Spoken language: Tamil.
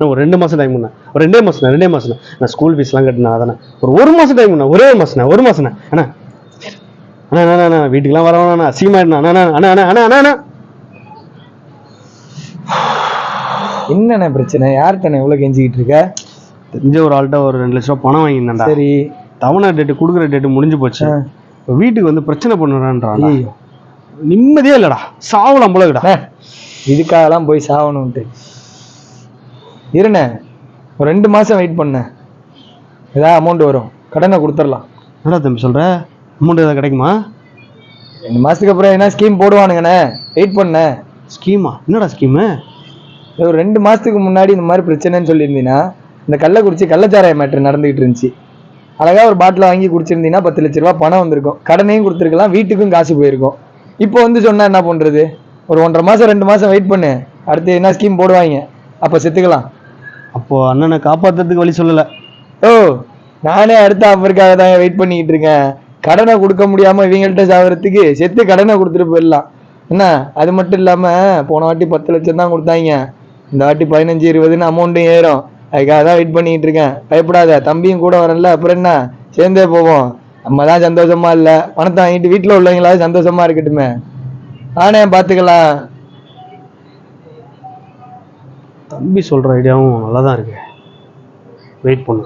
நான் ஒரு 2 மாசம் டைம் பண்ணேன். ஒரு 2 மாசம் நான் ஸ்கூல் ஃபீஸ்லாம் கட்டினேன். அதானே ஒரு மாசம் டைம் பண்ணேன். ஒரே ஒரு மாசம் அண்ணா அண்ணா அண்ணா அண்ணா வீட்டுக்குலாம் வரவேண்ணா அசிங்கமாயிடுண்ணா அண்ணா அண்ணா அண்ணா அண்ணா அண்ணா அண்ணா. என்னண்ணே பிரச்சனை? யார்கிட்ட இவ்வளவு கெஞ்சிக்கிட்டு இருக்க? தெரிஞ்ச ஒரு ஆள்கிட்ட ஒரு 2 லட்ச ரூபா பணம் வாங்கியிருந்தேன்டா. சரி, தவணை டேட்டு கொடுக்குற டேட்டு முடிஞ்சு போச்சு. இப்போ வீட்டுக்கு வந்து பிரச்சனை பண்ணுறான்றான். நிம்மதியே இல்லடா, சாவலாம் போல இருக்குடா. இதுக்காகலாம் போய் சாவணும்ட்டு இருண்ணே. ஒரு 2 மாசம் வெயிட் பண்ண, ஏதாவது அமௌண்ட் வரும், கடனை கொடுத்துடலாம். என்னடா தம்பி சொல்ற? அமௌண்ட் ஏதாவது கிடைக்குமா? 2 மாசத்துக்கு அப்புறம் என்ன ஸ்கீம் போடுவானுங்கண்ணே, வெயிட் பண்ண. ஸ்கீமா? என்னடா ஸ்கீமு? ஒரு 2 மாசத்துக்கு முன்னாடி இந்த மாதிரி பிரச்சனைன்னு சொல்லியிருந்தீங்கன்னா, இந்த கள்ளக்குறிச்சி கள்ளச்சாராய மேட்ரு நடந்துகிட்டு இருந்துச்சு. அழகா ஒரு பாட்டில் வாங்கி குடிச்சிருந்தீங்கன்னா 10 லட்ச ரூபா பணம் வந்திருக்கும், கடனையும் கொடுத்துருக்கலாம், வீட்டுக்கும் காசு போயிருக்கும். இப்போ வந்து சொன்னா என்ன பண்றது? ஒரு 1.5 மாசம் 2 மாசம் வெயிட் பண்ணு, அடுத்து என்ன ஸ்கீம் போடுவாங்க, அப்ப செத்துக்கலாம். அப்போ அண்ணனை காப்பாத்துறதுக்கு வழி சொல்லல. ஓ, நானே அடுத்த ஆஃபருக்காக தான் வெயிட் பண்ணிக்கிட்டு இருக்கேன். கடனை கொடுக்க முடியாம இவங்கள்ட்ட சாவறதுக்கு செத்து கடனை கொடுத்துட்டு போயிடலாம் என்ன. அது மட்டும் இல்லாம போன வாட்டி 10 லட்சம் தான் கொடுத்தாங்க, இந்த வாட்டி 15-20ன்னு அமௌண்ட்டும் ஏறும். அதுக்காக தான் வெயிட் பண்ணிக்கிட்டு இருக்கேன். பயப்படாத, தம்பியும் கூட வரல, அப்புறம் என்ன சேர்ந்தே போவோம். நம்ம தான் சந்தோஷமா இல்லை, பணத்தை வாங்கிட்டு வீட்டில் உள்ளவங்களாவது சந்தோஷமா இருக்கட்டுமே. நானே பார்த்துக்கலாம். தம்பி சொல்ற ஐடியாவும் நல்லா தான் இருக்கு, வெயிட் பண்ணு.